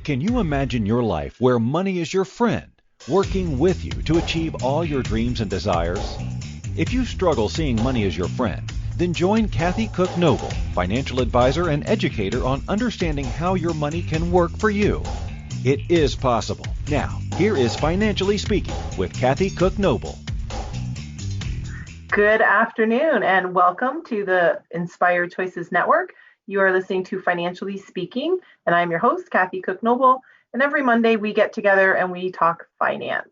Can you imagine your life where money is your friend, working with you to achieve all your dreams and desires? If you struggle seeing money as your friend, then join Kathy Cook Noble, financial advisor and educator on understanding how your money can work for you. It is possible. Now, here is Financially Speaking with Kathy Cook Noble. Good afternoon and welcome to the Inspired Choices Network. You are listening to Financially Speaking, and I'm your host, Kathy Cook Noble. And every Monday we get together and we talk finance.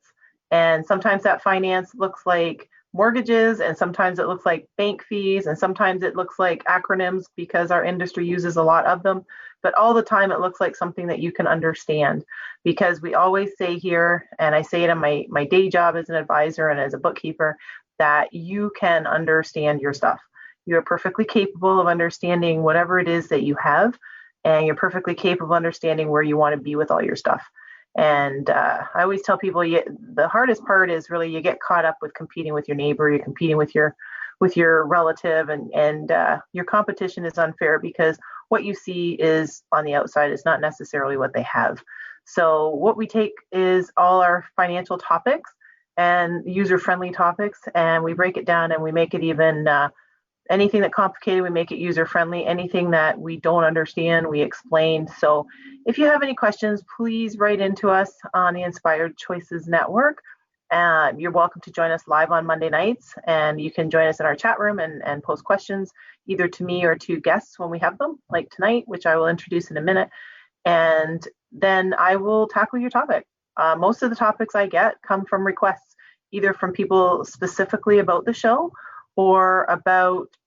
And sometimes that finance looks like mortgages, and sometimes it looks like bank fees, and sometimes it looks like acronyms because our industry uses a lot of them. But all the time it looks like something that you can understand, because we always say here, and I say it in my day job as an advisor and as a bookkeeper, that you can understand your stuff. You're perfectly capable of understanding whatever it is that you have, and you're perfectly capable of understanding where you want to be with all your stuff. And I always tell people the hardest part is really you get caught up with competing with your neighbor, you're competing with your relative, and your competition is unfair because what you see is on the outside is not necessarily what they have. So what we take is all our financial topics and user-friendly topics, and we break it down and we make it even anything that complicated, we make it user-friendly. Anything that we don't understand, we explain. So if you have any questions, please write into us on the Inspired Choices Network. You're welcome to join us live on Monday nights, and you can join us in our chat room and post questions either to me or to guests when we have them, like tonight, which I will introduce in a minute. And then I will tackle your topic. Most of the topics I get come from requests, either from people specifically about the show or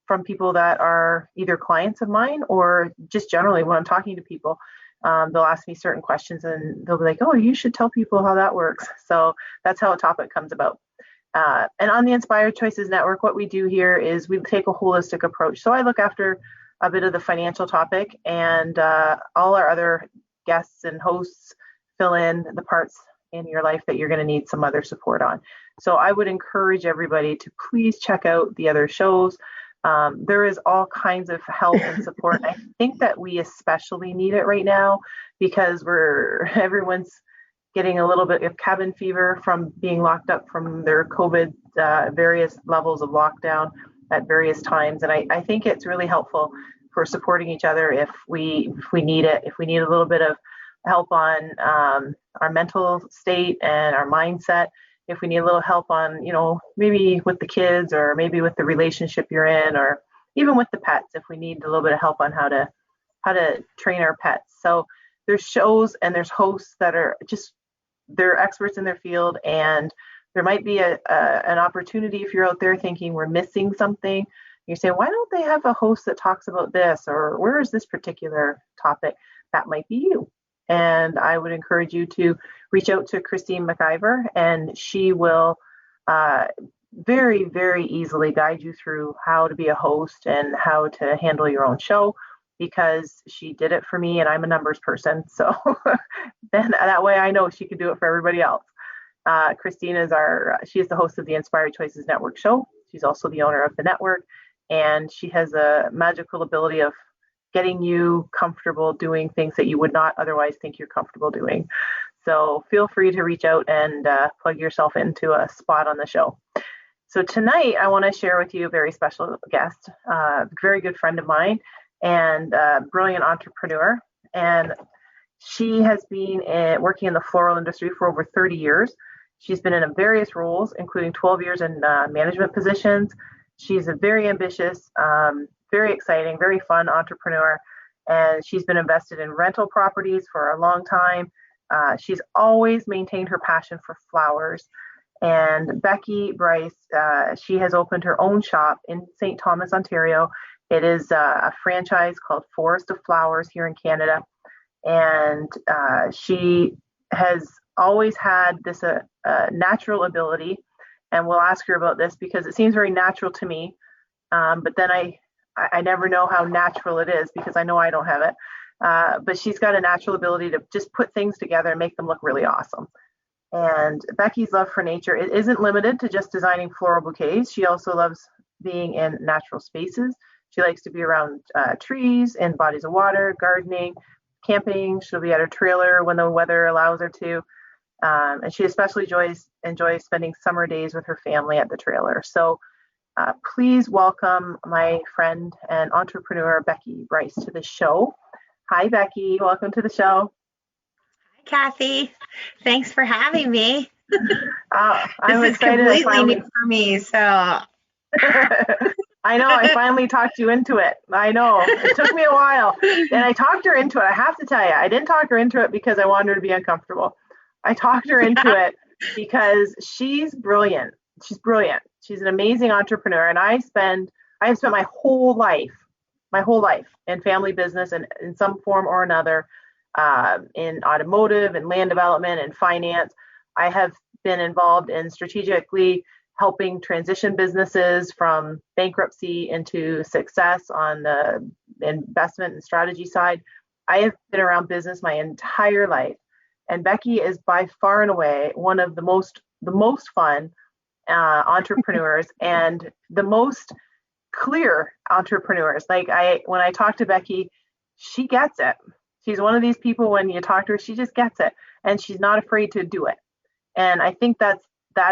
from people that are either clients of mine or just generally when I'm talking to people. They'll ask me certain questions and they'll be like, oh, you should tell people how that works. So that's how a topic comes about. And on the Inspired Choices Network, what we do here is we take a holistic approach. So I look after a bit of the financial topic, and all our other guests and hosts fill in the parts in your life that you're going to need some other support on. So I would encourage everybody to please check out the other shows. There is all kinds of help and support. I think that we especially need it right now because everyone's getting a little bit of cabin fever from being locked up from their COVID, various levels of lockdown at various times. And I think it's really helpful for supporting each other if we need it, if we need a little bit of help on our mental state and our mindset, if we need a little help on, maybe with the kids or maybe with the relationship you're in, or even with the pets, if we need a little bit of help on how to train our pets. So there's shows and there's hosts that are they're experts in their field, and there might be an opportunity if you're out there thinking we're missing something. You say, why don't they have a host that talks about this, or where is this particular topic? That might be you. And I would encourage you to reach out to Christine McIver, and she will very, very easily guide you through how to be a host and how to handle your own show, because she did it for me and I'm a numbers person. So then that way I know she can do it for everybody else. Christine she is the host of the Inspired Choices Network show. She's also the owner of the network, and she has a magical ability of getting you comfortable doing things that you would not otherwise think you're comfortable doing. So feel free to reach out and plug yourself into a spot on the show. So tonight I want to share with you a very special guest, a very good friend of mine and a brilliant entrepreneur. And she has been working in the floral industry for over 30 years. She's been in various roles, including 12 years in management positions. She's a very ambitious, very exciting, very fun entrepreneur, and she's been invested in rental properties for a long time. She's always maintained her passion for flowers. And Becky Bryce, she has opened her own shop in St.Thomas, Ontario. It is a franchise called Florist of Flowers here in Canada. And she has always had this natural ability, and we'll ask her about this because it seems very natural to me. But then I never know how natural it is because I know I don't have it. But she's got a natural ability to just put things together and make them look really awesome. And Becky's love for nature, it isn't limited to just designing floral bouquets. She also loves being in natural spaces. She likes to be around trees and bodies of water, gardening, camping. She'll be at her trailer when the weather allows her to. And she especially enjoys spending summer days with her family at the trailer. So please welcome my friend and entrepreneur, Becky Bryce, to the show. Hi, Becky. Welcome to the show. Hi, Kathy. Thanks for having me. I'm This is excited. completely new for me, so. I know. I finally talked you into it. I know. It took me a while. And I talked her into it. I have to tell you, I didn't talk her into it because I wanted her to be uncomfortable. I talked her into it because she's brilliant. She's brilliant. She's an amazing entrepreneur. And I have spent my whole life in family business and in some form or another, in automotive and land development and finance. I have been involved in strategically helping transition businesses from bankruptcy into success on the investment and strategy side. I have been around business my entire life. And Becky is by far and away one of the most fun entrepreneurs and the most clear entrepreneurs. When I talk to Becky, she gets it. She's one of these people, when you talk to her, she just gets it, and she's not afraid to do it. And I think that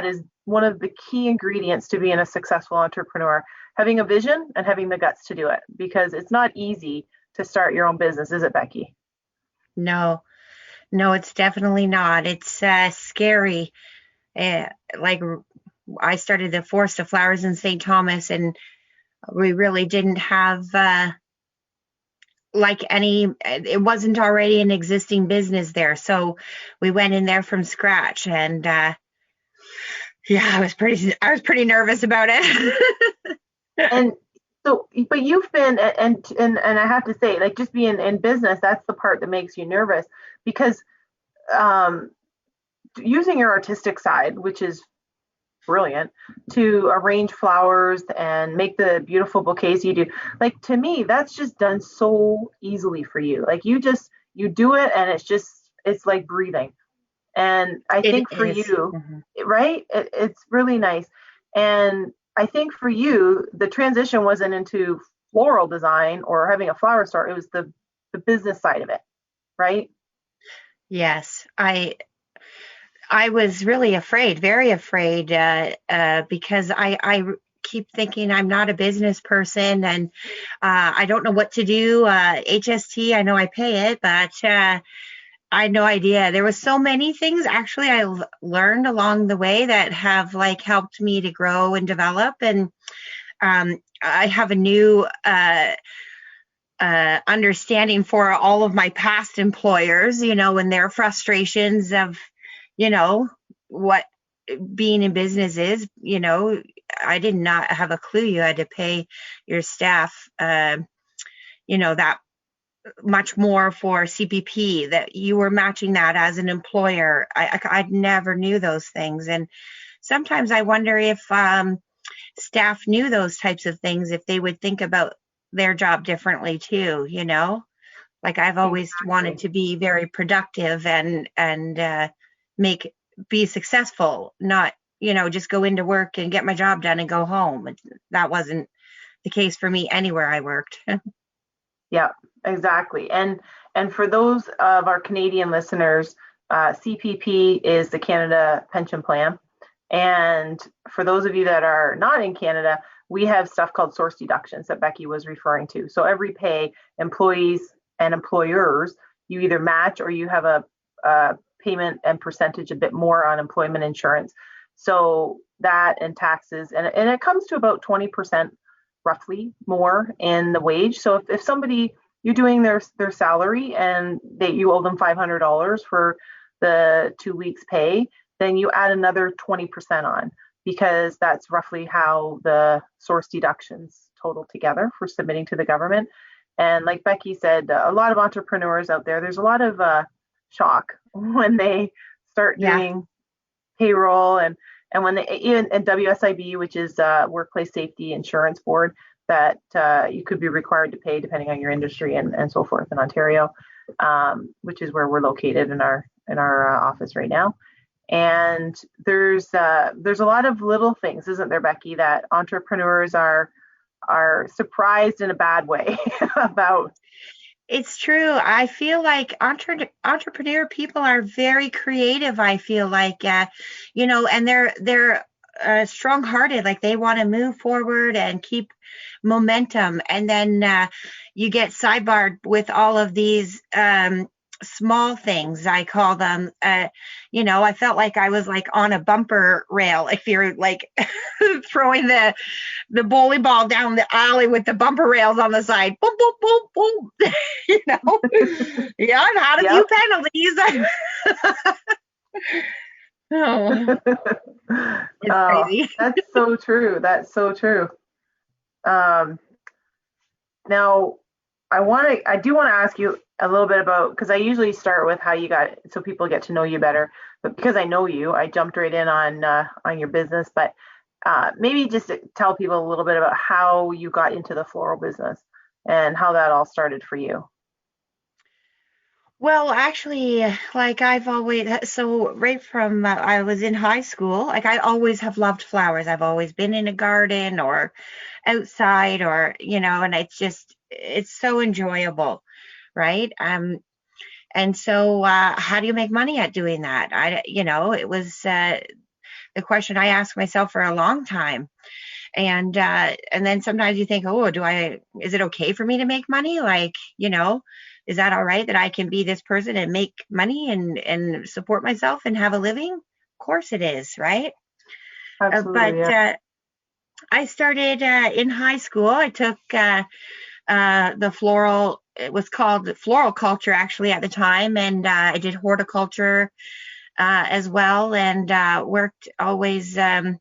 is one of the key ingredients to being a successful entrepreneur, having a vision and having the guts to do it, because it's not easy to start your own business, is it, Becky? No, it's definitely not. It's scary. Like, I started the Forest of Flowers in St.Thomas, and we really didn't have it wasn't already an existing business there. So we went in there from scratch, and I was pretty nervous about it. And so, but you've been, and I have to say, like, just being in business, that's the part that makes you nervous, because using your artistic side, which is brilliant, to arrange flowers and make the beautiful bouquets you do, like, to me, that's just done so easily for you. Like, you do it, and it's like breathing. And I think for you, right, it's really nice. And I think for you, the transition wasn't into floral design or having a flower store. It was the business side of it, right? Yes, I was really afraid, very afraid, because I keep thinking I'm not a business person, and I don't know what to do. HST, I know I pay it, but I had no idea. There was so many things actually I learned along the way that have helped me to grow and develop. And I have a new understanding for all of my past employers, and their frustrations of, what being in business is. I did not have a clue you had to pay your staff, that much more for CPP, that you were matching that as an employer. I never knew those things. And sometimes I wonder if staff knew those types of things, if they would think about their job differently too, like, I've always wanted to be very productive and be successful, not, just go into work and get my job done and go home. That wasn't the case for me anywhere I worked. Yeah, exactly. And for those of our Canadian listeners, CPP is the Canada Pension Plan. And for those of you that are not in Canada, we have stuff called source deductions that Becky was referring to. So every pay, employees and employers, you either match or you have a payment and percentage a bit more on employment insurance. So that and taxes, and it comes to about 20% roughly more in the wage. So if somebody, you're doing their salary and that you owe them $500 for the 2 weeks pay, then you add another 20% on, because that's roughly how the source deductions total together for submitting to the government. And like Becky said, a lot of entrepreneurs out there, there's a lot of shock when they start doing payroll, and when they, even in WSIB, which is Workplace Safety Insurance Board, that you could be required to pay depending on your industry and so forth in Ontario, which is where we're located in our office right now. And there's a lot of little things, isn't there, Becky, that entrepreneurs are surprised in a bad way about? It's true. I feel like entrepreneur people are very creative. I feel like, and they're strong-hearted. Like they want to move forward and keep momentum. And then you get sidebarred with all of these small things. I call them. I felt like I was like on a bumper rail. If you're like throwing the bowling ball down the alley with the bumper rails on the side. Boom, boom, boom, boom. Yeah, I've had a few Yep. penalties. Oh, it's Oh, crazy. that's so true. That's so true. Um, Now, I do want to ask you a little bit about, because I usually start with how you got, so people get to know you better. But because I know you, I jumped right in on your business. But maybe just to tell people a little bit about how you got into the floral business and how that all started for you. Well, actually, like I've always, so right from I was in high school, like I always have loved flowers. I've always been in a garden or outside and it's so enjoyable, right? And so how do you make money at doing that? It was the question I asked myself for a long time. And then sometimes you think, oh, is it okay for me to make money? Like, is that all right that I can be this person and make money and support myself and have a living? Of course it is, right? Absolutely, But yeah. I started in high school. I took the floral, it was called floral culture actually at the time. And I did horticulture as well, and worked always in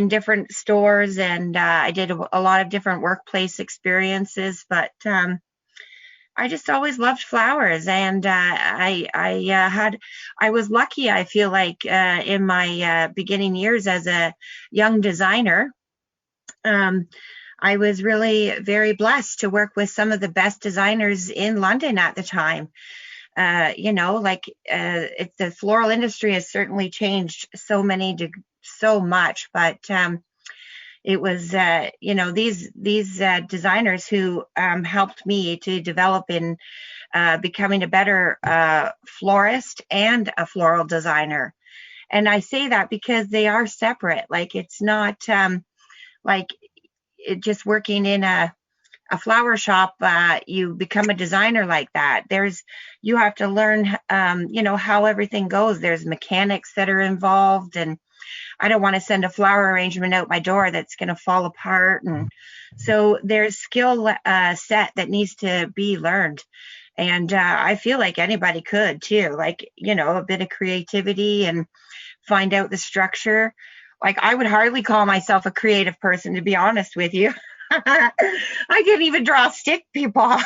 different stores, and I did a lot of different workplace experiences. But I just always loved flowers, and I was lucky. I feel like in my beginning years as a young designer, um, I was really very blessed to work with some of the best designers in London at the time. The floral industry has certainly changed so much, but it was these designers who helped me to develop in becoming a better florist and a floral designer. And I say that because they are separate. Like it's not like just working in a flower shop, you become a designer like that. You have to learn, how everything goes. There's mechanics that are involved, and I don't want to send a flower arrangement out my door that's going to fall apart. And so there's skill set that needs to be learned. And I feel like anybody could too, like, a bit of creativity and find out the structure. Like I would hardly call myself a creative person, to be honest with you. I can't even draw stick people, but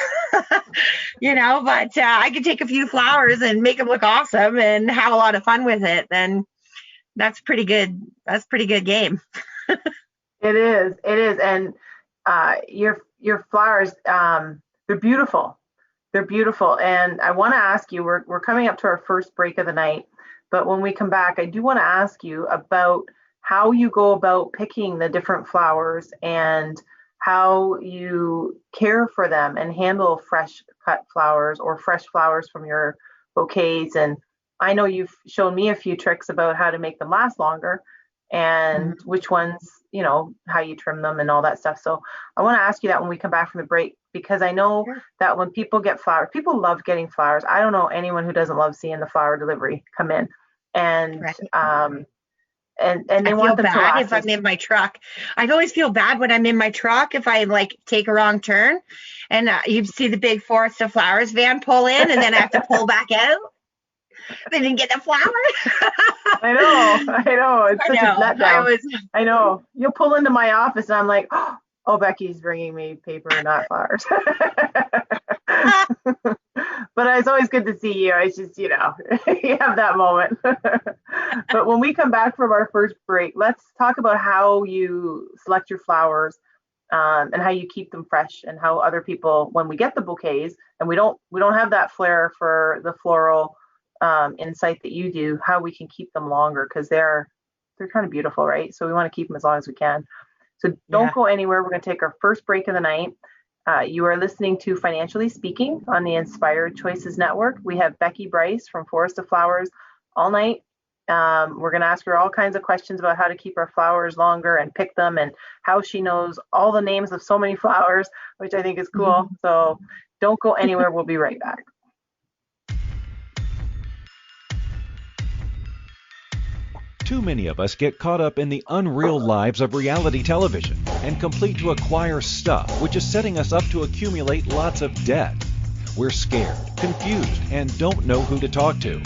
I could take a few flowers and make them look awesome and have a lot of fun with it. Then that's pretty good. That's pretty good game. It is. It is. And your flowers, they're beautiful. They're beautiful. And I want to ask you, we're coming up to our first break of the night, but when we come back, I do want to ask you about how you go about picking the different flowers and how you care for them and handle fresh cut flowers or fresh flowers from your bouquets. And I know you've shown me a few tricks about how to make them last longer and Mhm. which ones, how you trim them and all that stuff. So I want to ask you that when we come back from the break, because I know Sure. that when people get flowers, people love getting flowers. I don't know anyone who doesn't love seeing the flower delivery come in. And Right. and I they feel want them to bad last if I'm in my truck. I always feel bad when I'm in my truck if I like take a wrong turn and you see the big forest of flowers van pull in and then I have to pull back out. They didn't get the flowers. I know, I know. It's I such a know. I letdown. was. I know. You'll pull into my office and I'm like, oh, Becky's bringing me paper, not flowers. But it's always good to see you. It's just, you have that moment. But when we come back from our first break, let's talk about how you select your flowers, and how you keep them fresh, and how other people, when we get the bouquets, and we don't have that flair for the floral insight that you do, how we can keep them longer because they're kind of beautiful, right? So we want to keep them as long as we can. So don't Yeah. go anywhere. We're going to take our first break of the night. You are listening to Financially Speaking on the Inspired Choices Network. We have Becky Bryce from Florist of Flowers all night. We're going to ask her all kinds of questions about how to keep our flowers longer and pick them, and how she knows all the names of so many flowers, which I think is cool. So don't go anywhere. We'll be right back. Too many of us get caught up in the unreal lives of reality television and complete to acquire stuff, which is setting us up to accumulate lots of debt. We're scared, confused, and don't know who to talk to.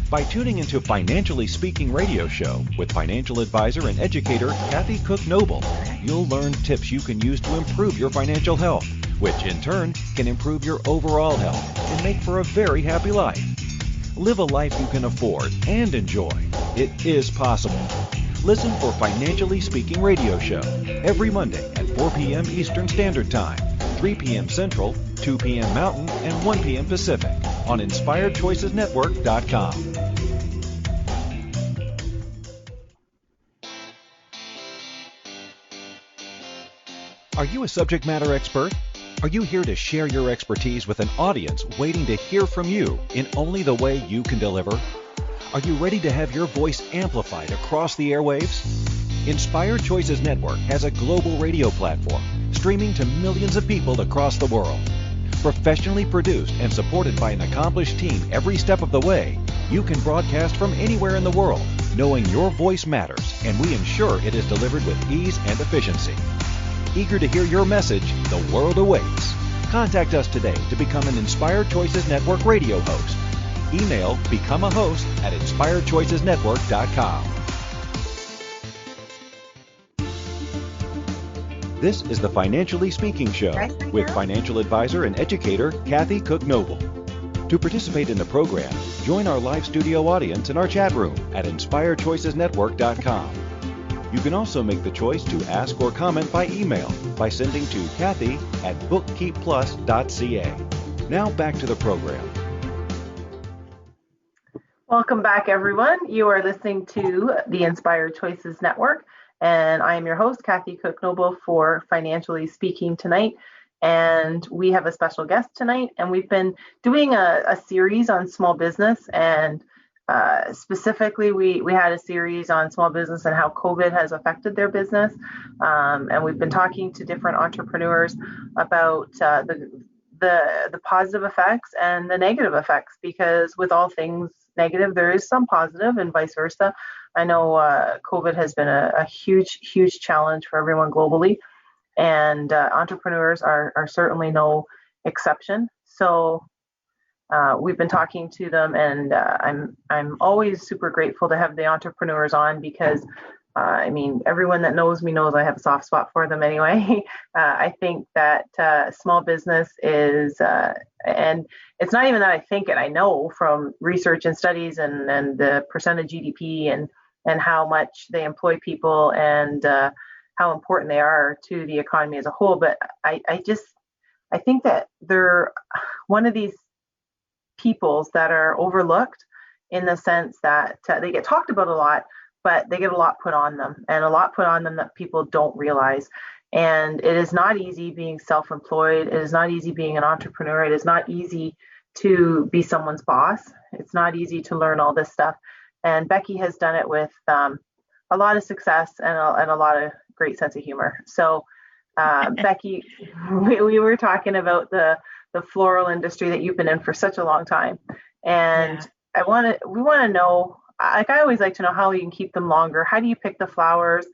By tuning into Financially Speaking radio show with financial advisor and educator Kathy Cook Noble, you'll learn tips you can use to improve your financial health, which in turn can improve your overall health and make for a very happy life. Live a life you can afford and enjoy. It is possible. Listen for Financially Speaking radio show every Monday at 4 p.m. Eastern Standard Time, 3 p.m. Central, 2 p.m. Mountain, and 1 p.m. Pacific on InspiredChoicesNetwork.com. Are you a subject matter expert? Are you here to share your expertise with an audience waiting to hear from you in only the way you can deliver? Are you ready to have your voice amplified across the airwaves? Inspired Choices Network has a global radio platform streaming to millions of people across the world. Professionally produced and supported by an accomplished team every step of the way, you can broadcast from anywhere in the world, knowing your voice matters, and we ensure it is delivered with ease and efficiency. Eager to hear your message, the world awaits. Contact us today to become an Inspired Choices Network radio host. Email becomeahost@inspiredchoicesnetwork.com. This is the Financially Speaking Show with financial advisor and educator Kathy Cook Noble. To participate in the program, join our live studio audience in our chat room at inspiredchoicesnetwork.com. You can also make the choice to ask or comment by email by sending to Kathy@bookkeepplus.ca. Now back to the program. Welcome back, everyone. You are listening to the Inspired Choices Network, and I am your host, Kathy Cook Noble, for Financially Speaking tonight. And we have a special guest tonight, and we've been doing a series on small business, and specifically, we had a series on small business and how COVID has affected their business. And we've been talking to different entrepreneurs about the positive effects and the negative effects, because with all things negative, there is some positive and vice versa. I know COVID has been a huge, huge challenge for everyone globally, and entrepreneurs are certainly no exception. So we've been talking to them, and I'm always super grateful to have the entrepreneurs on, because I mean, everyone that knows me knows I have a soft spot for them anyway. I think that small business is, and it's not even that I think it, I know from research and studies and the percent of GDP and how much they employ people and how important they are to the economy as a whole. But I think that they're one of these peoples that are overlooked, in the sense that they get talked about a lot, but they get a lot put on them, and a lot put on them that people don't realize. And it is not easy being self-employed. It is not easy being an entrepreneur. It is not easy to be someone's boss. It's not easy to learn all this stuff. And Becky has done it with a lot of success and a lot of great sense of humor. So Becky, we were talking about the floral industry that you've been in for such a long time. And we want to know, like, I always like to know how you can keep them longer. How do you pick the flowers?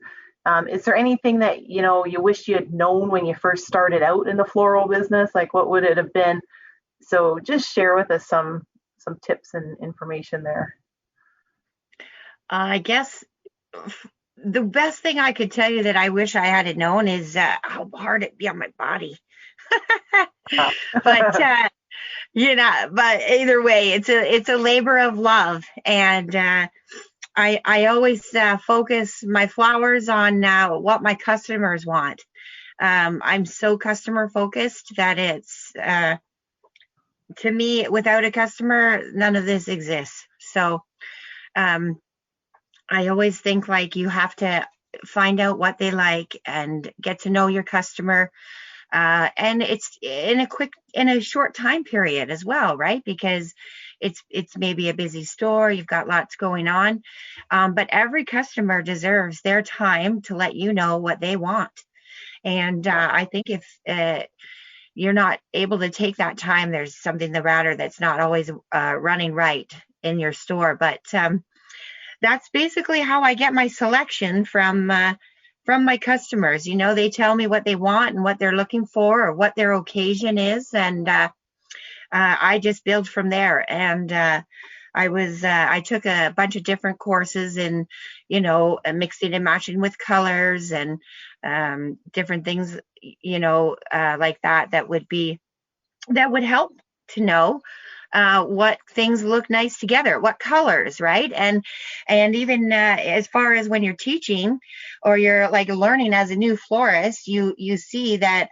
Is there anything that, you wish you had known when you first started out in the floral business? Like, what would it have been? So just share with us some tips and information there. I guess the best thing I could tell you that I wish I had known is how hard it'd be on my body. But but either way, it's a labor of love, and I always focus my flowers on what my customers want. I'm so customer focused that it's to me, without a customer, none of this exists. So I always think, like, you have to find out what they like and get to know your customer. And it's in a short time period as well, right? Because it's maybe a busy store, you've got lots going on, but every customer deserves their time to let you know what they want. And I think if you're not able to take that time, there's something the matter that's not always running right in your store. But that's basically how I get my selection from my customers. You know, they tell me what they want and what they're looking for or what their occasion is, and I just build from there. And I took a bunch of different courses in, you know, mixing and matching with colors and different things, you know, like that would help to know what things look nice together, what colors, right? And even as far as when you're teaching or you're like learning as a new florist, you see that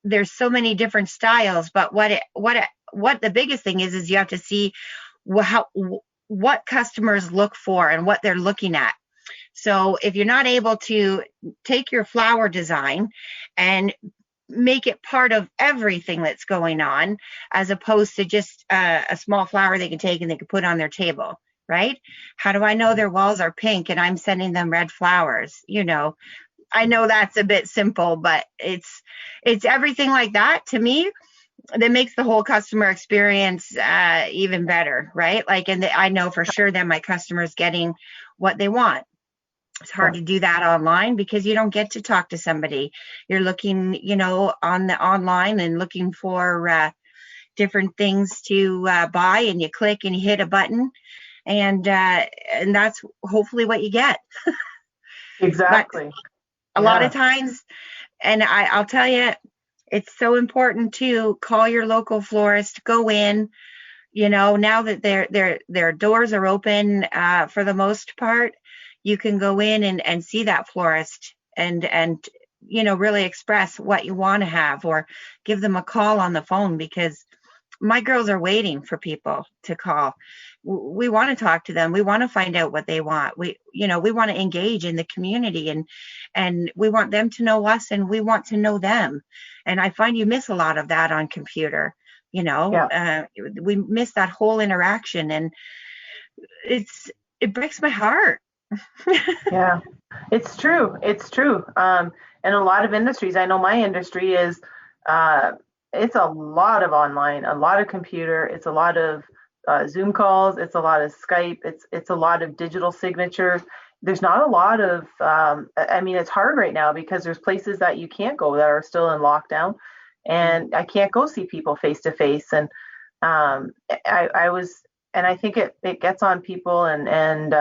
there's so many different styles, but what the biggest thing is you have to see what customers look for and what they're looking at. So if you're not able to take your flower design and make it part of everything that's going on, as opposed to just a small flower they can take and they can put on their table, right? How do I know their walls are pink and I'm sending them red flowers? You know, I know that's a bit simple, but it's everything like that to me that makes the whole customer experience even better, right? Like, and I know for sure that my customer's getting what they want. It's hard to do that online because you don't get to talk to somebody. You're looking, you know, on the online and looking for different things to buy, and you click and you hit a button, and that's hopefully what you get. Exactly. A lot of times, and I'll tell you, it's so important to call your local florist, go in, you know, now that their doors are open for the most part, you can go in and see that florist and you know, really express what you want to have, or give them a call on the phone, because my girls are waiting for people to call. We want to talk to them. We want to find out what they want. We want to engage in the community, and we want them to know us, and we want to know them. And I find you miss a lot of that on computer. You know, we miss that whole interaction, and it breaks my heart. Yeah, it's true. It's true. And a lot of industries, I know my industry is, it's a lot of online, a lot of computer, it's a lot of Zoom calls, it's a lot of Skype, it's a lot of digital signatures. There's not a lot of, I mean, it's hard right now because there's places that you can't go that are still in lockdown, and I can't go see people face to face. And I think it gets on people, and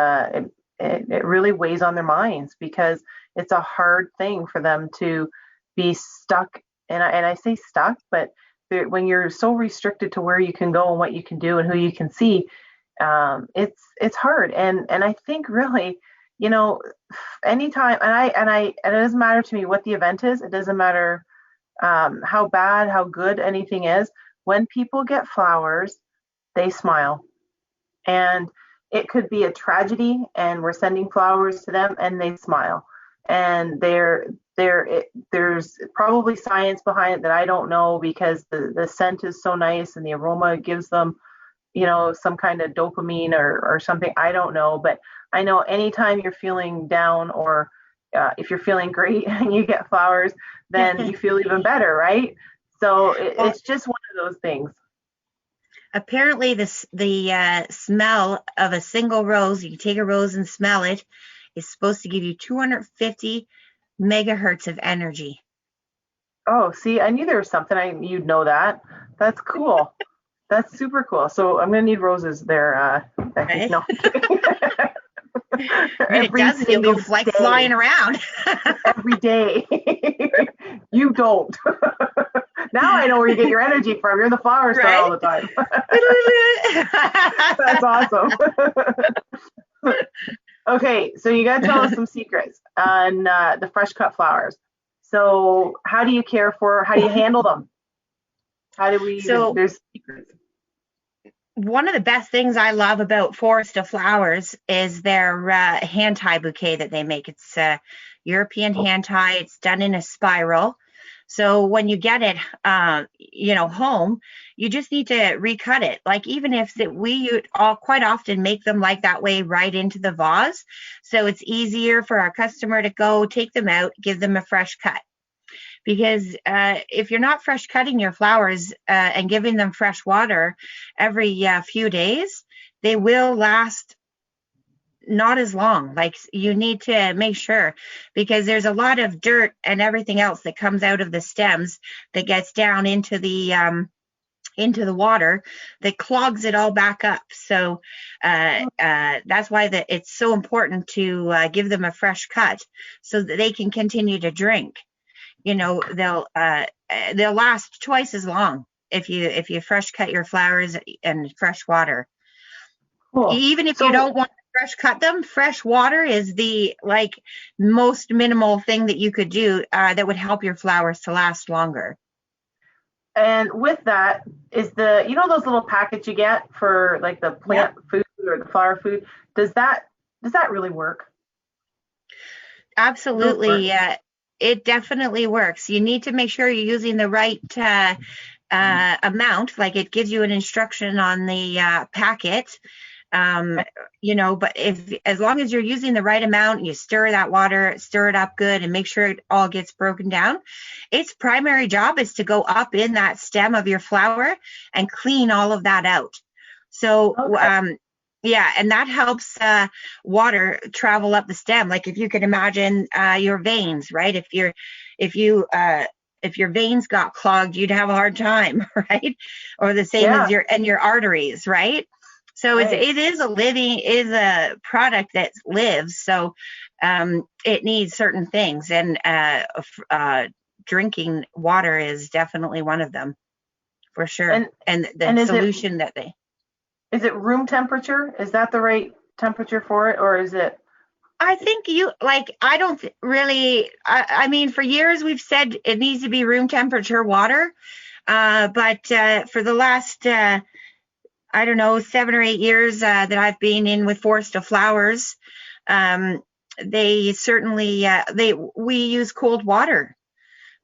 it really weighs on their minds, because it's a hard thing for them to be stuck. And I say stuck, but when you're so restricted to where you can go and what you can do and who you can see, it's hard. And I think really, you know, anytime, and it doesn't matter to me what the event is. It doesn't matter how bad, how good anything is. When people get flowers, they smile. And it could be a tragedy, and we're sending flowers to them, and they smile. And there's probably science behind it that I don't know, because the scent is so nice and the aroma gives them, you know, some kind of dopamine or something. I don't know, but I know anytime you're feeling down, or if you're feeling great and you get flowers, then you feel even better, right? So it's just one of those things. Apparently, the smell of a single rose, you can take a rose and smell it, is supposed to give you 250 megahertz of energy. Oh, see, I knew there was something. You'd know that. That's cool. That's super cool. So I'm gonna need roses there. Becky. No. It does. You'll be like flying around every day. You don't. Now I know where you get your energy from. You're in the flower store all the time. That's awesome. Okay, so you got to tell us some secrets on the fresh cut flowers. So how do you care for, how do you handle them? There's secrets. One of the best things I love about Forest of Flowers is their hand tie bouquet that they make. It's European hand tie. It's done in a spiral. So when you get it, home, you just need to recut it. Like even if we all quite often make them like that way right into the vase. So it's easier for our customer to go take them out, give them a fresh cut. Because if you're not fresh cutting your flowers and giving them fresh water every few days, they will last not as long. Like you need to make sure, because there's a lot of dirt and everything else that comes out of the stems that gets down into the water that clogs it all back up. So that's why it's so important to give them a fresh cut so that they can continue to drink. They'll last twice as long if you fresh cut your flowers and fresh water. Cool. Even if you don't want to fresh cut them, fresh water is the most minimal thing that you could do that would help your flowers to last longer. And with that is those little packets you get for like the plant food or the flower food. Does that really work? Absolutely. Yeah, it definitely works. You need to make sure you're using the right amount. Like it gives you an instruction on the packet. But as long as you're using the right amount, you stir that water, stir it up good, and make sure it all gets broken down. Its primary job is to go up in that stem of your flower and clean all of that out. So, okay. And that helps water travel up the stem. Like if you can imagine your veins, right? If your veins got clogged, you'd have a hard time, right? Or the same as your arteries, right? So it is a product that lives. So it needs certain things, and drinking water is definitely one of them, for sure. And the solution is it room temperature? Is that the right temperature for it, or is it? I think I don't really. I mean, for years we've said it needs to be room temperature water, but for the last 7 or 8 years that I've been in with Forest of Flowers, they certainly we use cold water,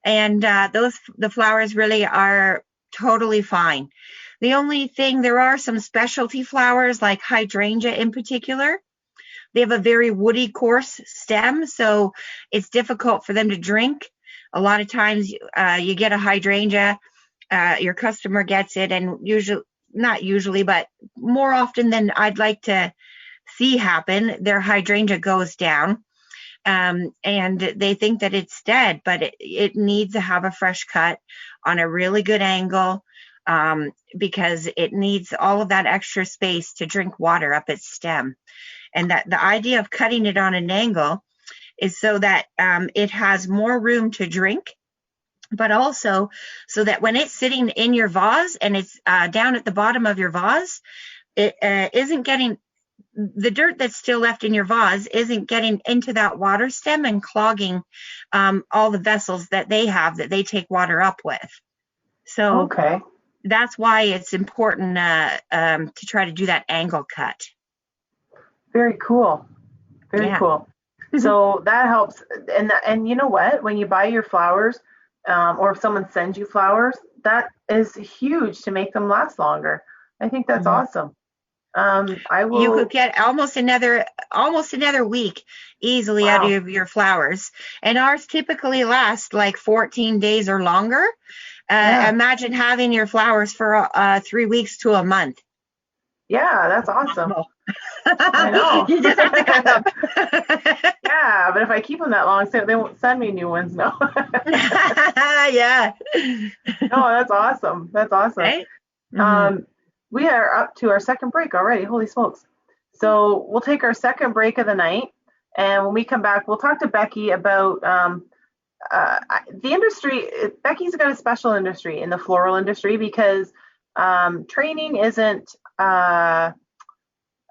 and the flowers really are totally fine. The only thing, there are some specialty flowers like hydrangea in particular. They have a very woody, coarse stem, so it's difficult for them to drink. A lot of times you get a hydrangea, your customer gets it, and not usually, but more often than I'd like to see happen, their hydrangea goes down, and they think that it's dead, but it needs to have a fresh cut on a really good angle, because it needs all of that extra space to drink water up its stem. And that the idea of cutting it on an angle is so that it has more room to drink, but also so that when it's sitting in your vase and it's down at the bottom of your vase, it isn't getting, the dirt that's still left in your vase isn't getting into that water stem and clogging all the vessels that they have that they take water up with. So that's why it's important to try to do that angle cut. Very cool. Very cool. So that helps. And you know what? When you buy your flowers, or if someone sends you flowers, that is huge to make them last longer. I think that's awesome. You could get almost another week easily out of your flowers, and ours typically last like 14 days or longer. Imagine having your flowers for 3 weeks to a month. Yeah, that's awesome. I know. You just have to cut them. Yeah, but if I keep them that long, so they won't send me new ones. No. Yeah. No, that's awesome. That's awesome. Right? We are up to our second break already. Holy smokes. So we'll take our second break of the night. And when we come back, we'll talk to Becky about the industry. Becky's got a special industry in the floral industry because training isn't,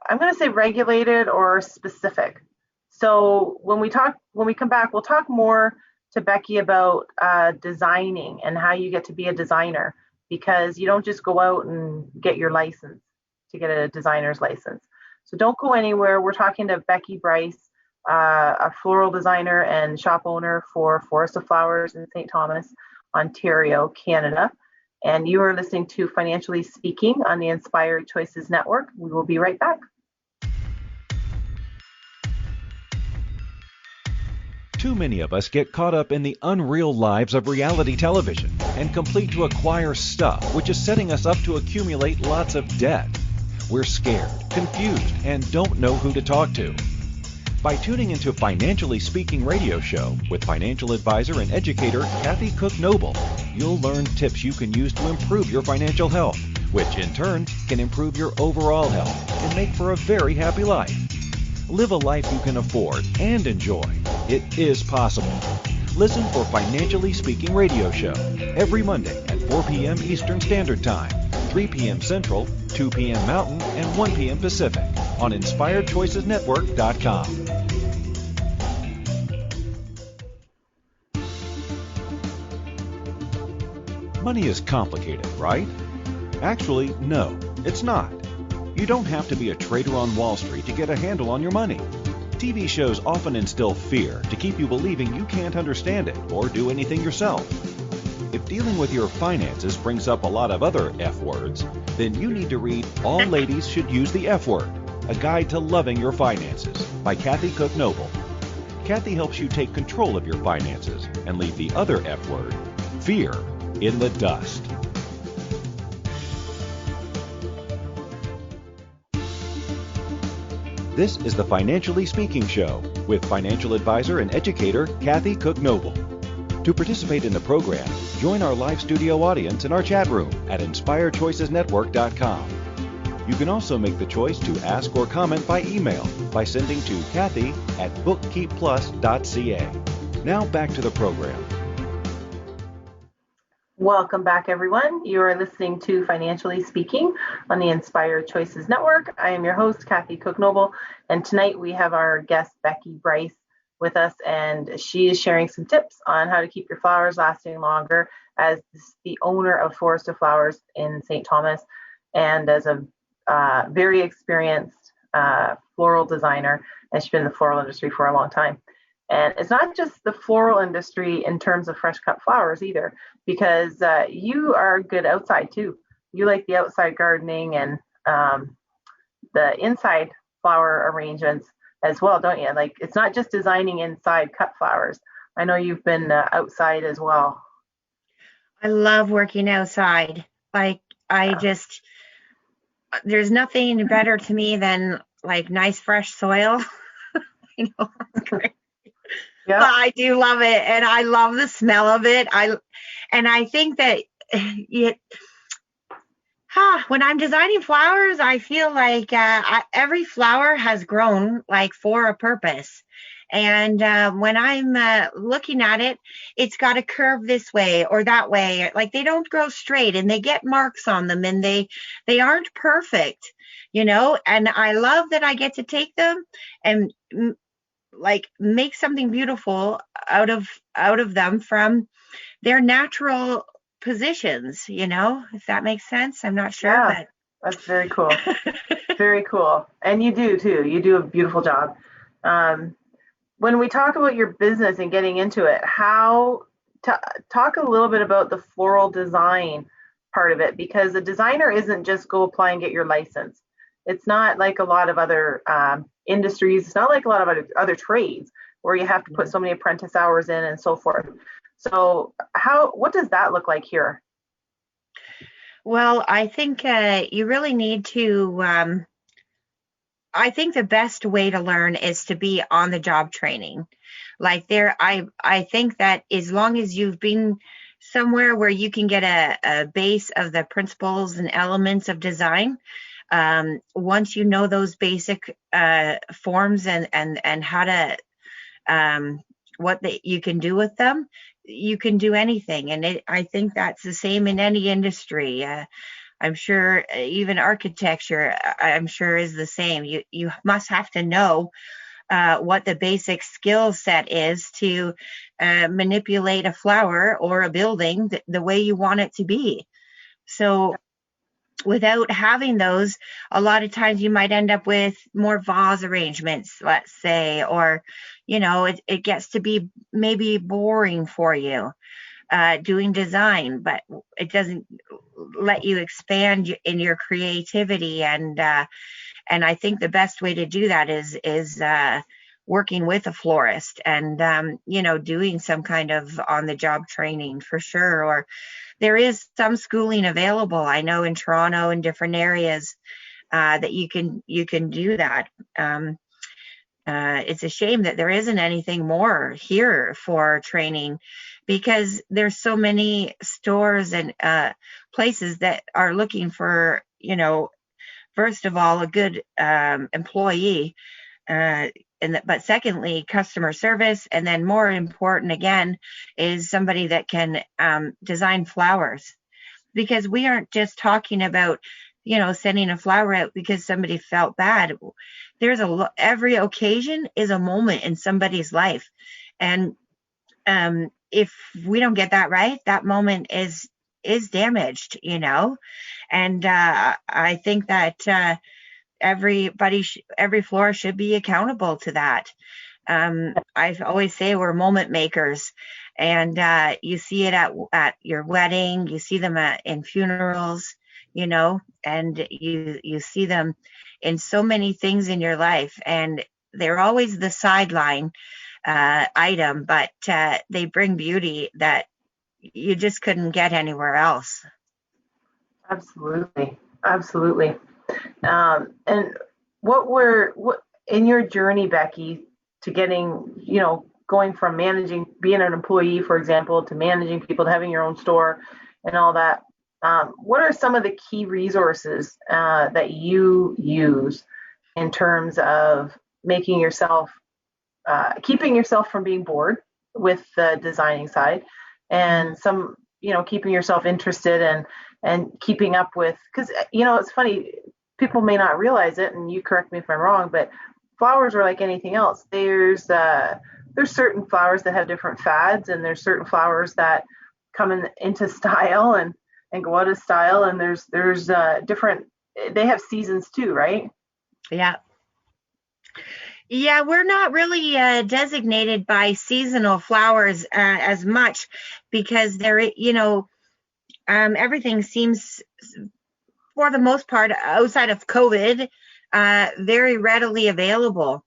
I'm going to say regulated or specific. So when we come back, we'll talk more to Becky about designing and how you get to be a designer, because you don't just go out and get your license to get a designer's license. So don't go anywhere. We're talking to Becky Bryce, a floral designer and shop owner for Forest of Flowers in St. Thomas. Ontario, Canada. And you are listening to Financially Speaking on the Inspired Choices Network. We will be right back. Too many of us get caught up in the unreal lives of reality television and complete to acquire stuff, which is setting us up to accumulate lots of debt. We're scared, confused, and don't know who to talk to. By tuning into Financially Speaking radio show with financial advisor and educator Kathy Cook Noble, you'll learn tips you can use to improve your financial health, which in turn can improve your overall health and make for a very happy life. Live a life you can afford and enjoy. It is possible. Listen for Financially Speaking radio show every Monday at 4 p.m. Eastern Standard Time, 3 p.m. Central, 2 p.m. Mountain, and 1 p.m. Pacific on InspiredChoicesNetwork.com. Money is complicated, right? Actually, no, it's not. You don't have to be a trader on Wall Street to get a handle on your money. TV shows often instill fear to keep you believing you can't understand it or do anything yourself. If dealing with your finances brings up a lot of other F words, then you need to read All Ladies Should Use the F Word, A Guide to Loving Your Finances by Kathy Cook Noble. Kathy helps you take control of your finances and leave the other F word, fear, in the dust. This is the Financially Speaking Show with financial advisor and educator Kathy Cook Noble. To participate in the program, join our live studio audience in our chat room at InspiredChoicesNetwork.com. You can also make the choice to ask or comment by email by sending to Kathy@bookkeepplus.ca. Now back to the program. Welcome back, everyone. You are listening to Financially Speaking on the Inspired Choices Network. I am your host, Kathy Cook Noble, and tonight we have our guest, Becky Bryce, with us, and she is sharing some tips on how to keep your flowers lasting longer as the owner of Florist of Flowers in St.Thomas and as a very experienced floral designer, and she's been in the floral industry for a long time. And it's not just the floral industry in terms of fresh cut flowers either, because you are good outside too. You like the outside gardening and the inside flower arrangements as well, don't you? Like, it's not just designing inside cut flowers. I know you've been outside as well. I love working outside. Like, there's nothing better to me than like nice fresh soil. You know, it's great. Yeah. But I do love it, and I love the smell of it. I think that when I'm designing flowers, I feel like every flower has grown like for a purpose. And when I'm looking at it, it's got a curve this way or that way. Like, they don't grow straight, and they get marks on them, and they aren't perfect, you know. And I love that I get to take them and like make something beautiful out of them from their natural positions, you know, if that makes sense. I'm not sure. Yeah, but that's very cool. Very cool. And you do too. You do a beautiful job. When we talk about your business and getting into it, talk a little bit about the floral design part of it, because a designer isn't just go apply and get your license. It's not like a lot of other industries. It's not like a lot of other trades where you have to put so many apprentice hours in and so forth. So what does that look like here? Well, I think you really need to, I think the best way to learn is to be on the job training. Like I think that as long as you've been somewhere where you can get a base of the principles and elements of design, once you know those basic forms and how to you can do with them, you can do anything. And I think that's the same in any industry. I'm sure even architecture, I'm sure, is the same. You must have to know what the basic skill set is to manipulate a flower or a building the way you want it to be. So without having those, a lot of times you might end up with more vase arrangements, let's say, or, you know, it gets to be maybe boring for you. doing design, but it doesn't let you expand in your creativity. And I think the best way to do that is working with a florist and doing some kind of on the job training for sure. Or there is some schooling available, I know, in Toronto and different areas that you can do that. It's a shame that there isn't anything more here for training, because there's so many stores and places that are looking for, first of all, a good employee, but secondly, customer service, and then more important again is somebody that can design flowers, because we aren't just talking about sending a flower out because somebody felt bad. There's every occasion is a moment in somebody's life, and if we don't get that right, that moment is damaged, and I think that every florist should be accountable to that. I always say we're moment makers, and you see it at your wedding, you see them in funerals, and you see them in so many things in your life, and they're always the sideline item, but they bring beauty that you just couldn't get anywhere else. Absolutely. And what in your journey, Becky, to getting, going from being an employee, for example, to managing people, to having your own store and all that, what are some of the key resources that you use in terms of making yourself, keeping yourself from being bored with the designing side, and some, keeping yourself interested and keeping up with, because, it's funny, people may not realize it, and you correct me if I'm wrong, but flowers are like anything else. There's certain flowers that have different fads, and there's certain flowers that come into style and go out of style, and there's different, they have seasons too, right? Yeah, we're not really designated by seasonal flowers as much, because they're, everything seems, for the most part, outside of COVID, very readily available.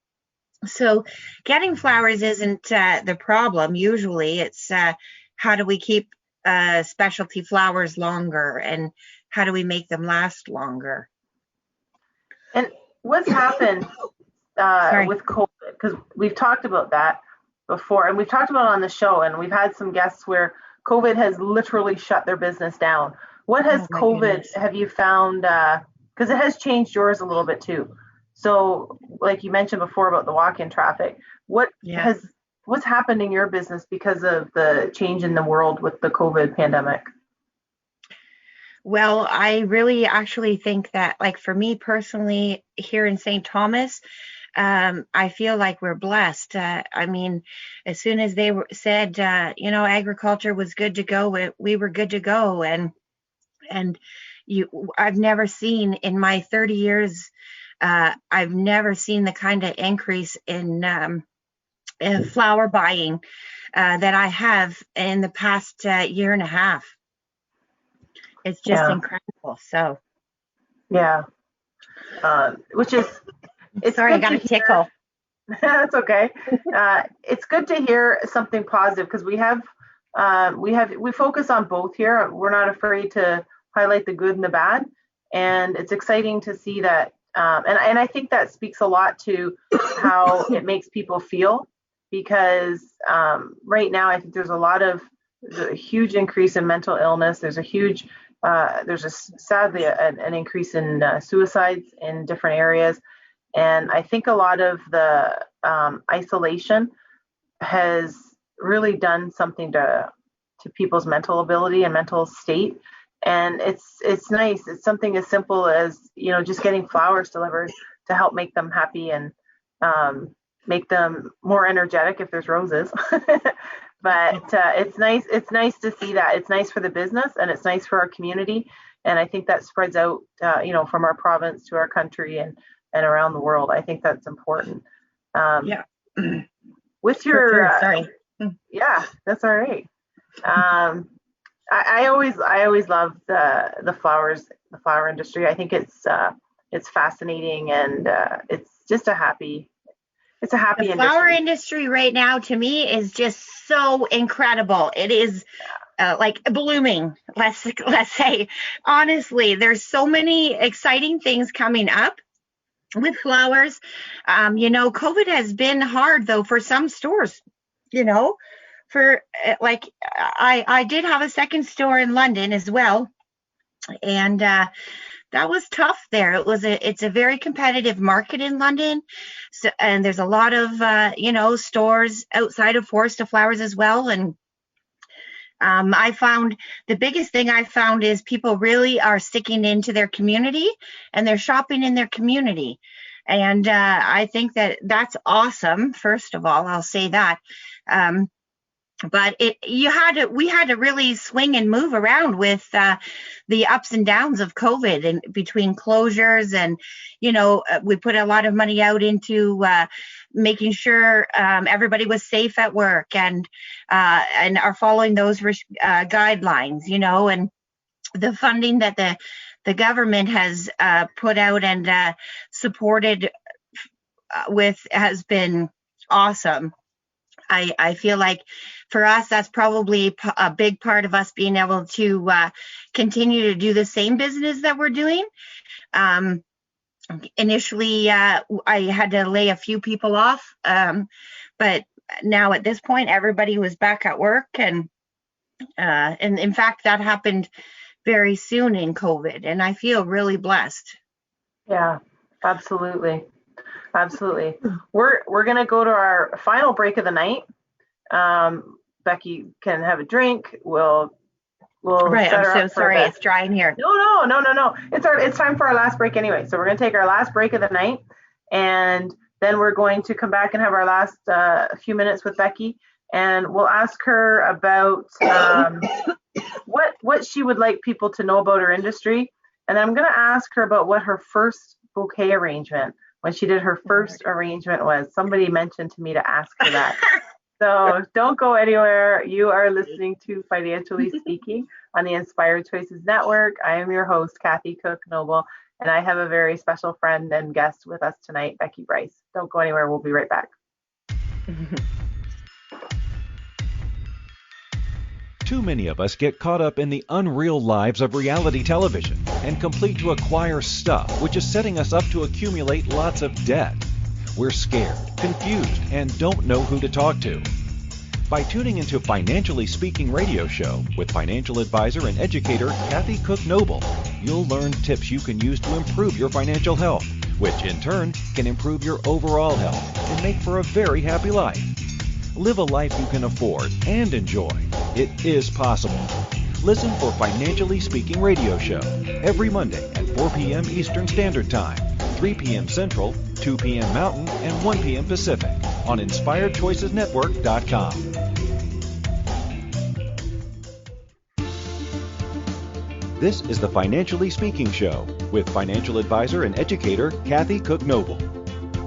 So getting flowers isn't the problem. Usually it's how do we keep specialty flowers longer, and how do we make them last longer? And what's happened with COVID, because we've talked about that before, and we've talked about it on the show, and we've had some guests where COVID has literally shut their business down. What has COVID, have you found, because it has changed yours a little bit too. So like you mentioned before about the walk-in traffic, what's happened in your business because of the change in the world with the COVID pandemic? Well, I really actually think that, like, for me personally, here in St. Thomas, I feel like we're blessed. I mean, as soon as they said, agriculture was good to go, we were good to go. And I've never seen in my 30 years, I've never seen the kind of increase in flower buying that I have in the past year and a half. It's just incredible. So which is, it's sorry, I got a tickle. That's okay. It's good to hear something positive, because we focus on both here. We're not afraid to highlight the good and the bad, and it's exciting to see that. And I think that speaks a lot to how it makes people feel, because right now I think there's a huge increase in mental illness. There's sadly an increase in suicides in different areas. And I think a lot of the isolation has really done something to people's mental ability and mental state. And it's nice. It's something as simple as, just getting flowers delivered to help make them happy and make them more energetic if there's roses. But it's nice. It's nice to see that. It's nice for the business, and it's nice for our community. And I think that spreads out, from our province to our country and around the world. I think that's important. With your sorry. Yeah, that's all right. Um, I always love the flower industry. I think it's fascinating, and it's a The happy flower industry. industry right now to me is just so incredible. It is like blooming. Let's say honestly, there's so many exciting things coming up with flowers. COVID has been hard though for some stores. You know, for like I did have a second store in London as well, and that was tough there. It's a very competitive market in London, so, and there's a lot of stores outside of Forest of Flowers as well. And I found the biggest thing I found is people really are sticking into their community and they're shopping in their community. And I think that's awesome. First of all, I'll say that. But we had to really swing and move around with the ups and downs of COVID and between closures, and we put a lot of money out into making sure everybody was safe at work, and are following those guidelines, and the funding that the government has put out and supported with has been awesome. I feel like for us, that's probably a big part of us being able to continue to do the same business that we're doing. Initially, I had to lay a few people off, but now at this point, everybody was back at work, and in fact, that happened very soon in COVID, and I feel really blessed. Yeah, absolutely. Absolutely. We're gonna go to our final break of the night. Becky can have a drink. We'll Right. set I'm her so up for sorry. this. It's dry in here. No. It's time for our last break anyway. So we're gonna take our last break of the night, and then we're going to come back and have our last few minutes with Becky, and we'll ask her about what she would like people to know about her industry, and then I'm gonna ask her about what her first bouquet arrangement, when she did her first arrangement, was. Somebody mentioned to me to ask her that. So don't go anywhere. You are listening to Financially Speaking on the Inspired Choices Network. I am your host, Kathy Cook Noble, and I have a very special friend and guest with us tonight, Becky Bryce. Don't go anywhere. We'll be right back. Too many of us get caught up in the unreal lives of reality television and complete to acquire stuff, which is setting us up to accumulate lots of debt. We're scared, confused, and don't know who to talk to. By tuning into Financially Speaking radio show with financial advisor and educator Kathy Cook Noble, you'll learn tips you can use to improve your financial health, which in turn can improve your overall health and make for a very happy life. Live a life you can afford and enjoy. It is possible. Listen for Financially Speaking radio show every Monday at 4 p.m. Eastern Standard Time, 3 p.m. Central, 2 p.m. Mountain, and 1 p.m. Pacific on InspiredChoicesNetwork.com. This is the Financially Speaking Show with financial advisor and educator Kathy Cook Noble.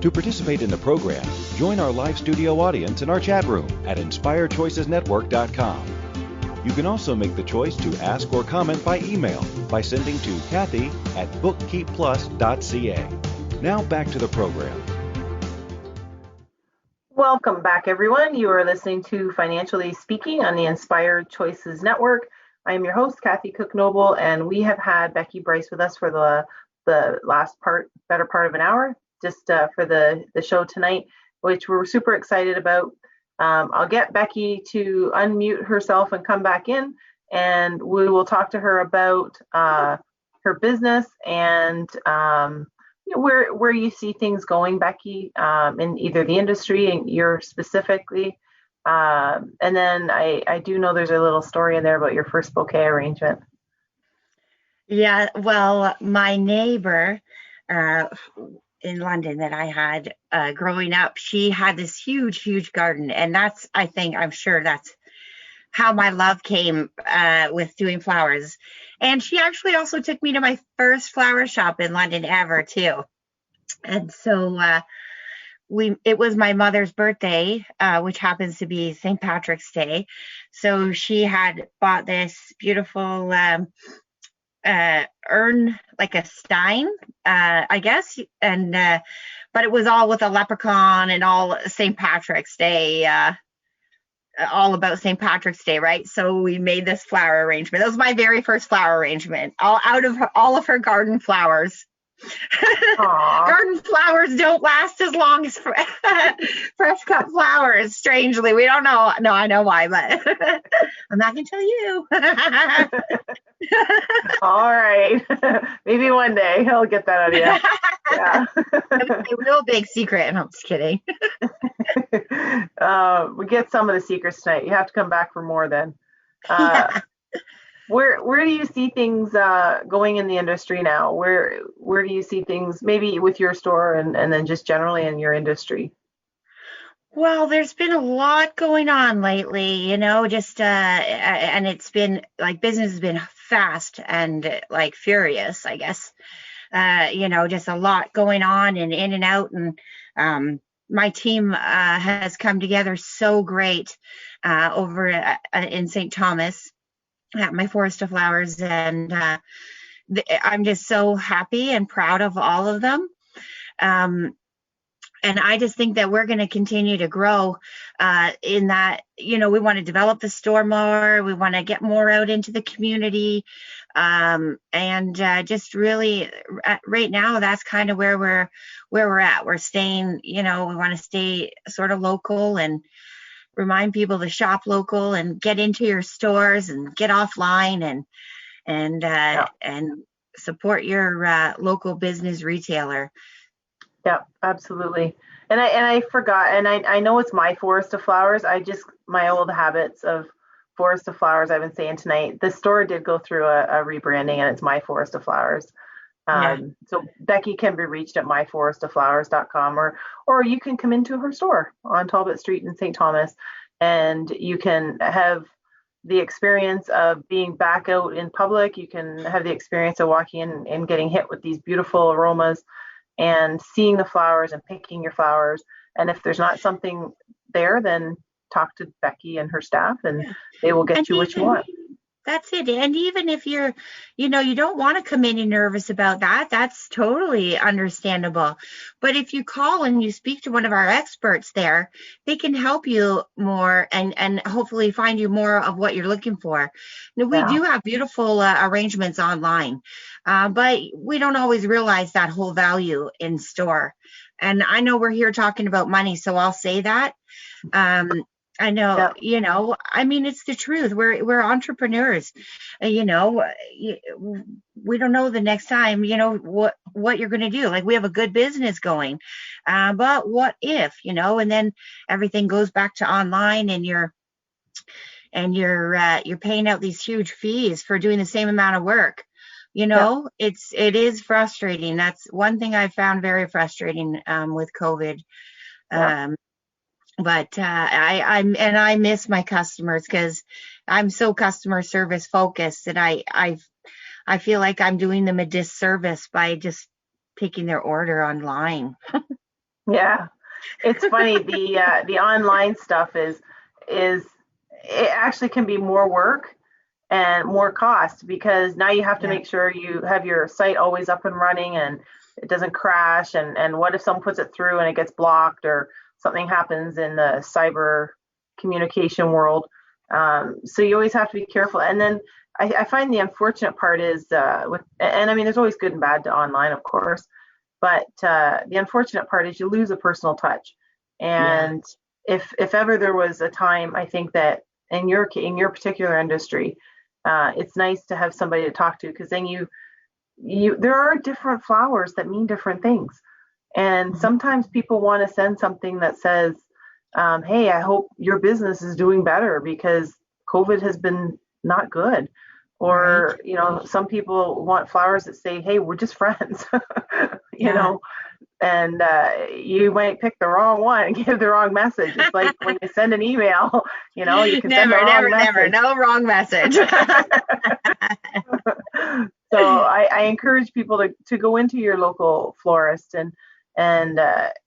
To participate in the program, join our live studio audience in our chat room at InspiredChoicesNetwork.com. You can also make the choice to ask or comment by email by sending to Kathy@bookkeepplus.ca. Now back to the program. Welcome back, everyone. You are listening to Financially Speaking on the Inspired Choices Network. I am your host, Kathy Cook Noble, and we have had Becky Bryce with us for the better part of an hour, just for the show tonight, which we're super excited about. I'll get Becky to unmute herself and come back in, and we will talk to her about her business and where you see things going, Becky, in either the industry and you're specifically. And then I do know there's a little story in there about your first bouquet arrangement. Yeah, well, my neighbor in London that I had growing up, she had this huge garden, and I'm sure that's how my love came with doing flowers. And she actually also took me to my first flower shop in London ever too. And so it was my mother's birthday, which happens to be St. Patrick's Day. So she had bought this beautiful urn, like a stein, I guess, and but it was all with a leprechaun and all St. Patrick's Day, all about St. Patrick's Day, right? So we made this flower arrangement. That was my very first flower arrangement, all out of all of her garden flowers. Garden flowers don't last as long as fresh cut flowers, strangely. We don't know. No, I know why, but I'm not going to tell you. All right. Maybe one day I'll get that out of you. Yeah. It's a real big secret. And I'm just kidding. We get some of the secrets tonight. You have to come back for more then. Where do you see things going in the industry now? Where do you see things maybe with your store and then just generally in your industry? Well, there's been a lot going on lately, just and it's been like business has been fast and like furious, I guess. Just a lot going on and in and out, and my team has come together so great over in St.Thomas at my Forest of Flowers, and I'm just so happy and proud of all of them. And I just think that we're going to continue to grow in that, we want to develop the store more. We want to get more out into the community. And just really right now, that's kind of where we're at. We're staying, we want to stay sort of local and remind people to shop local and get into your stores and get offline and support your local business retailer. Yeah, absolutely. And I forgot, and I know it's my Forest of Flowers. My old habits of Forest of Flowers, I've been saying tonight. The store did go through a rebranding, and it's my Forest of Flowers. So Becky can be reached at myforestofflowers.com, or you can come into her store on Talbot Street in St. Thomas, and you can have the experience of being back out in public. You can have the experience of walking in and getting hit with these beautiful aromas and seeing the flowers and picking your flowers. And if there's not something there, then talk to Becky and her staff, and they will get you what you want. That's it. And even if you're, you don't want to come in nervous about that, that's totally understandable. But if you call and you speak to one of our experts there, they can help you more and hopefully find you more of what you're looking for. Now, we do have beautiful arrangements online, but we don't always realize that whole value in store. And I know we're here talking about money, so I'll say that. I know, it's the truth. We're entrepreneurs, we don't know the next time, what you're going to do. Like, we have a good business going, but what if, and then everything goes back to online and you're paying out these huge fees for doing the same amount of work. It is frustrating. That's one thing I found very frustrating with COVID. But I miss my customers because I'm so customer service focused that I feel like I'm doing them a disservice by just taking their order online. Yeah, it's funny. The online stuff is it actually can be more work and more cost, because now you have to make sure you have your site always up and running and it doesn't crash. And what if someone puts it through and it gets blocked, or something happens in the cyber communication world? So you always have to be careful. And then I find the unfortunate part is there's always good and bad to online, of course, but the unfortunate part is you lose a personal touch. And if ever there was a time, I think that in your particular industry, it's nice to have somebody to talk to, because then there are different flowers that mean different things. And sometimes people want to send something that says, hey, I hope your business is doing better because COVID has been not good. Or, some people want flowers that say, hey, we're just friends, and you might pick the wrong one and give the wrong message. It's like when you send an email, you can send the wrong message. No wrong message. So I encourage people to go into your local florist and and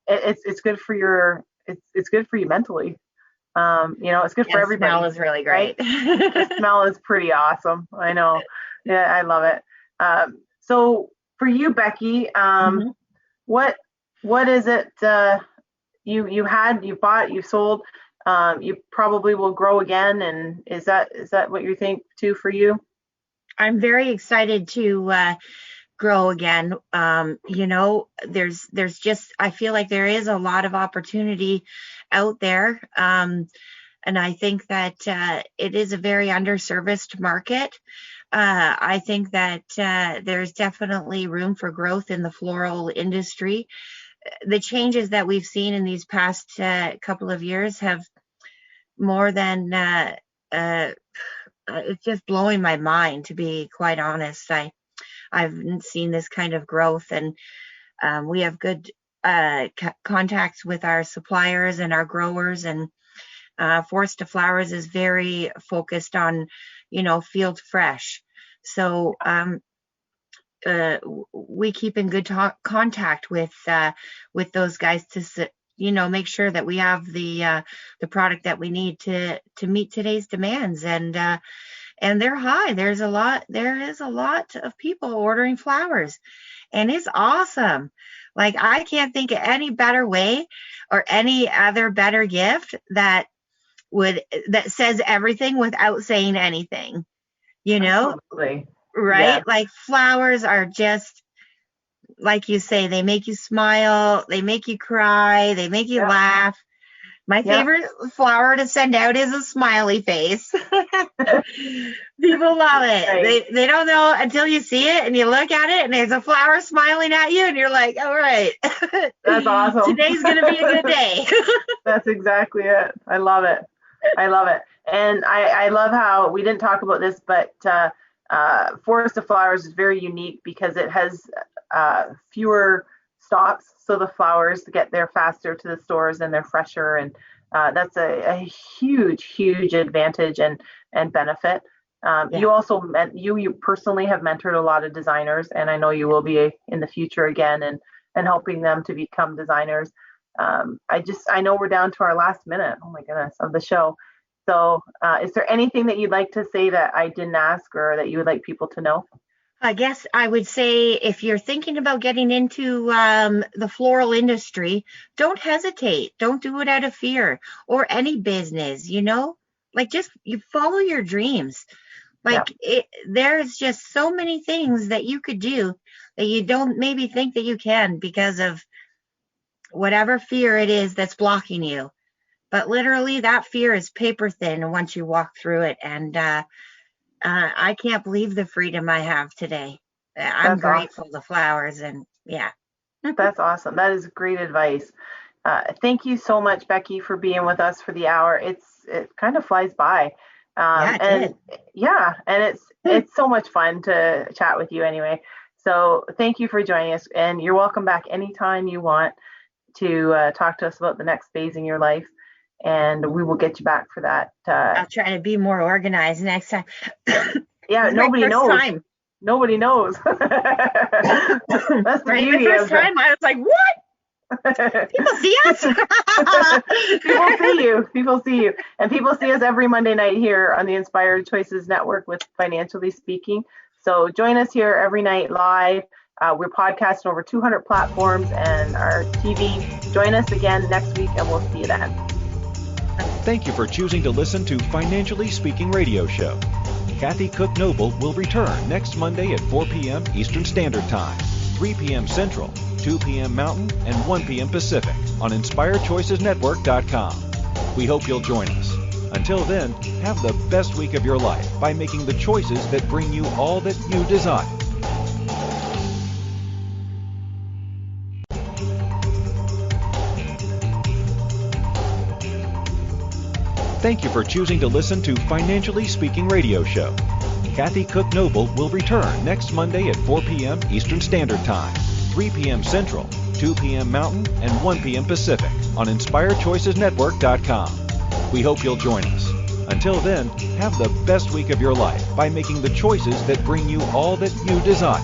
it's good for it's good for you mentally. It's good for And everybody. smell is really great. Right? The smell is pretty awesome. I know. Yeah, I love it. So for you, Becky, Mhm. what is it you bought, you sold, you probably will grow again, and is that what you think too for you? I'm very excited to grow again. There's just, I feel like there is a lot of opportunity out there. And I think that it is a very underserviced market. I think that there's definitely room for growth in the floral industry. The changes that we've seen in these past couple of years have more than it's just blowing my mind, to be quite honest. I've seen this kind of growth, and we have good contacts with our suppliers and our growers, and Forest to Flowers is very focused on, field fresh. So we keep in good contact with those guys to make sure that we have the product that we need to meet today's demands, and they're high. There is a lot of people ordering flowers, and it's awesome. Like, I can't think of any better way or any other better gift that says everything without saying anything, Absolutely. right? Yeah. Like, flowers are just, like you say, they make you smile, they make you cry, they make you laugh. My favorite flower to send out is a smiley face. People love it. Right. They don't know until you see it and you look at it and there's a flower smiling at you and you're like, all right. That's awesome. Today's going to be a good day. That's exactly it. I love it. And I love how we didn't talk about this, but Forest of Flowers is very unique because it has fewer stops, so the flowers get there faster to the stores and they're fresher, and that's a huge advantage and benefit. You also you personally have mentored a lot of designers, and I know you will be in the future again, and helping them to become designers. I know we're down to our last minute, oh my goodness, of the show. So is there anything that you'd like to say that I didn't ask, or that you would like people to know? I guess I would say, if you're thinking about getting into the floral industry, don't hesitate. Don't do it out of fear, or any business, like, just you follow your dreams. Like, there's just so many things that you could do that you don't maybe think that you can because of whatever fear it is that's blocking you. But literally, that fear is paper thin once you walk through it. And I can't believe the freedom I have today. I'm grateful to flowers, and That's awesome. That is great advice. Thank you so much, Becky, for being with us for the hour. It kind of flies by. And it's so much fun to chat with you anyway. So thank you for joining us, and you're welcome back anytime you want to talk to us about the next phase in your life, and we will get you back for that. I'll try to be more organized next time. Nobody knows. Nobody knows. That's the beauty of it. Time, I was like, what? People see us? People see you. And people see us every Monday night here on the Inspired Choices Network with Financially Speaking. So join us here every night live. We're podcasting over 200 platforms and our TV. Join us again next week, and we'll see you then. Thank you for choosing to listen to Financially Speaking Radio Show. Kathy Cook Noble will return next Monday at 4 p.m. Eastern Standard Time, 3 p.m. Central, 2 p.m. Mountain, and 1 p.m. Pacific on InspiredChoicesNetwork.com. We hope you'll join us. Until then, have the best week of your life by making the choices that bring you all that you desire. Thank you for choosing to listen to Financially Speaking Radio Show. Kathy Cook Noble will return next Monday at 4 p.m. Eastern Standard Time, 3 p.m. Central, 2 p.m. Mountain, and 1 p.m. Pacific on InspiredChoicesNetwork.com. We hope you'll join us. Until then, have the best week of your life by making the choices that bring you all that you desire.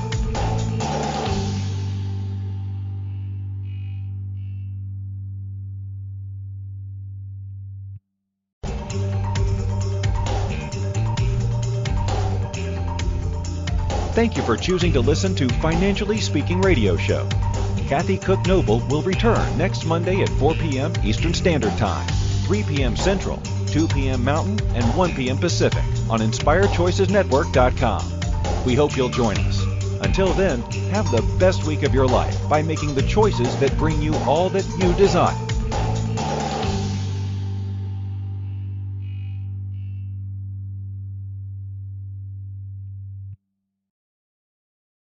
thank you for choosing to listen to Financially Speaking Radio Show. Kathy Cook Noble will return next Monday at 4 p.m. Eastern Standard Time, 3 p.m. Central, 2 p.m. Mountain, and 1 p.m. Pacific on InspiredChoicesNetwork.com. We hope you'll join us. Until then, have the best week of your life by making the choices that bring you all that you desire.